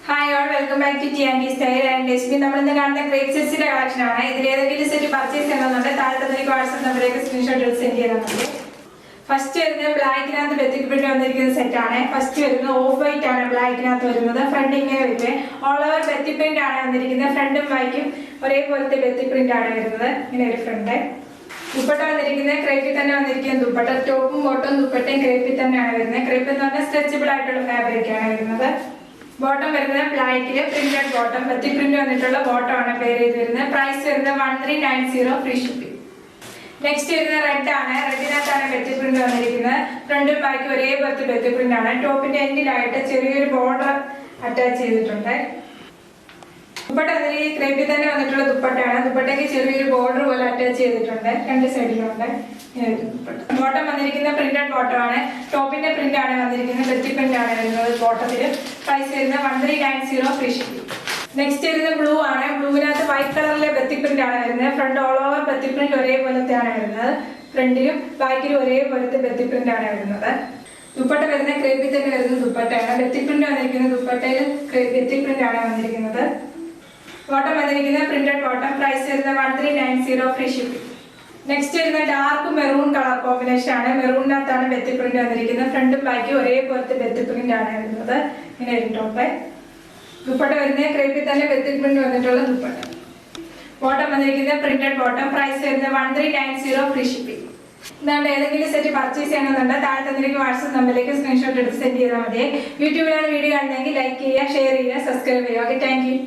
Hi all, welcome back to T&D Style and Recipe. നമ്മൾ ഇന്ന് കാണുന്ന ക്രേപ്പ് സെറ്റ്സിന്റെ കളക്ഷൻ ആണ്. ഇതിൽ ഏതെങ്കിലും സെറ്റ് പർച്ചേസ് ചെയ്യണമെന്നുണ്ട് താഴത്തെ വാട്സ്ആപ്പ് നമ്പറിലേക്ക് സ്ക്രീൻഷോട്ട് എടുത്ത് സെൻഡ് ചെയ്താൽ മതി. ഫസ്റ്റ് വരുന്നത് ബ്ലാക്കിനകത്ത് ബെത്തിക് പ്രിന്റ് വന്നിരിക്കുന്ന സെറ്റ് ആണ്. ഫസ്റ്റ് വരുന്നത് ഓഫ് വൈറ്റ് ആണ് ബ്ലാക്കിനകത്ത് വരുന്നത്. ഫ്രണ്ട് ഇങ്ങനെ വരുന്നത് ഓൾ ഓവർ ബെത്തിക് പ്രിന്റ് ആണ് വന്നിരിക്കുന്നത്. ഫ്രണ്ടും ബാക്കും ഒരേപോലത്തെ ബെത്തിക് പ്രിന്റ് ആണ് വരുന്നത്. ഇങ്ങനെ ഒരു ഫ്രണ്ട്. ദുപ്പട്ട വന്നിരിക്കുന്നത് ക്രേപ്പിൽ തന്നെ വന്നിരിക്കുന്ന ദുപ്പട്ട. ടോപ്പും ബോട്ടവും ദുപ്പട്ടയും ക്രേപ്പിൽ തന്നെയാണ് വരുന്നത്. ക്രേപ്പ് എന്ന് പറഞ്ഞാൽ സ്ട്രെച്ചബിൾ ആയിട്ടുള്ള ഫാബ്രിക് ആണ് വരുന്നത്. ബോട്ടം വരുന്നത് ബ്ലാക്കില് പ്രിന്റഡ് ബോട്ടം, ബെത്തിക് പ്രിന്റ് വന്നിട്ടുള്ള ബോട്ടം ആണ് പേര് ചെയ്ത് വരുന്നത്. പ്രൈസ് വരുന്നത് 1390 ഫ്രീ ഷിപ്പിംഗ്. നെക്സ്റ്റ് വരുന്നത് റെഡ് ആണ്. റെഡിനകത്താണ് ബെത്തിക് പ്രിന്റ് വന്നിരിക്കുന്നത്. ഫ്രണ്ടും ബാക്കും ഒരേപോലത്തെ ബെത്തിക് പ്രിന്റ് ആണ്. ടോപ്പിന്റെ എൻഡിലായിട്ട് ചെറിയൊരു ബോർഡർ അറ്റാച്ച് ചെയ്തിട്ടുണ്ട്. ദുപ്പട്ട ഈ ക്രേപ്പിൽ തന്നെ വന്നിട്ടുള്ള ദുപ്പട്ടയാണ്. ദുപ്പട്ടയ്ക്ക് ചെറിയൊരു ബോർഡർ പോലെ അറ്റാച്ച് ചെയ്തിട്ടുണ്ട്. രണ്ട് സൈഡിലുണ്ട്. ബോട്ടം വന്നിരിക്കുന്ന പ്രിന്റഡ് ബോട്ടം ആണ്. ടോപ്പിന്റെ പ്രിന്റ് ആണ് വന്നിരിക്കുന്നത്. ബെത്തിക് പ്രിന്റ് ആണ് വരുന്നത് ബോട്ടത്തില്. പ്രൈസ് വരുന്നത് 1390 ഫ്രീ ഷിപ്പിംഗ്. നെക്സ്റ്റ് വരുന്നത് ബ്ലൂ ആണ്. ബ്ലൂവിനകത്ത് വൈറ്റ് കളറിലെ ബെത്തിക് പ്രിന്റ് ആണ് വരുന്നത്. ഫ്രണ്ട് ഓൾ ഓവർ ബെത്തിക് പ്രിന്റ് ഒരേപോലത്തെ ആണ് വരുന്നത്. ഫ്രണ്ടിലും ബാക്കിലും ഒരേപോലത്തെ ബെത്തിക് പ്രിന്റ് ആണ് വരുന്നത്. ദുപ്പട്ട വരുന്ന ക്രേപ്പിൽ തന്നെ വരുന്ന ദുപ്പട്ടയാണ്. ബെത്തിക് പ്രിന്റ് വന്നിരിക്കുന്ന ദുപ്പട്ടയിൽ ബെത്തിക് പ്രിന്റ് ആണ് വന്നിരിക്കുന്നത്. ബോട്ടം വന്നിരിക്കുന്ന പ്രിന്റഡ് ബോട്ടം. പ്രൈസ് വരുന്നത് 1390 ഫ്രീ ഷിപ്പിംഗ്. നെക്സ്റ്റ് വരുന്ന ഡാർക്ക് മെറൂൺ കളർ കോമ്പിനേഷൻ ആണ്. മെറൂണിനകത്താണ് ബെത്തിക് പ്രിന്റ് വന്നിരിക്കുന്നത്. ഫ്രണ്ടും ബാക്കും ഒരേപോലത്തെ ബെത്തിക് പ്രിന്റ് ആണ് വരുന്നത്. ഇങ്ങനെ ഒരു ടോപ്പ്. ദുപ്പട്ട വരുന്നത് ക്രേപ്പിൽ തന്നെ ബെത്തിക് പ്രിന്റ് വന്നിട്ടുള്ള ദുപ്പട്ട. ബോട്ടം വന്നിരിക്കുന്നത് പ്രിന്റഡ് ബോട്ടം. പ്രൈസ് വരുന്നത് 1390 ഫ്രീ ഷിപ്പിംഗ്. ഇതാണ് ഏതെങ്കിലും സെറ്റ് പർച്ചേസ് ചെയ്യണമെന്നുണ്ട് താഴെ തന്നിരിക്കുന്ന വാട്സ്ആപ്പ് നമ്പറിലേക്ക് സ്ക്രീൻഷോട്ട് എടുത്ത് സെൻഡ് ചെയ്താൽ മതി. യൂട്യൂബിലാണ് വീഡിയോ കാണുന്നതെങ്കിൽ ലൈക്ക് ചെയ്യുക, ഷെയർ ചെയ്യുക, സബ്സ്ക്രൈബ് ചെയ്യുക. Okay, thank you.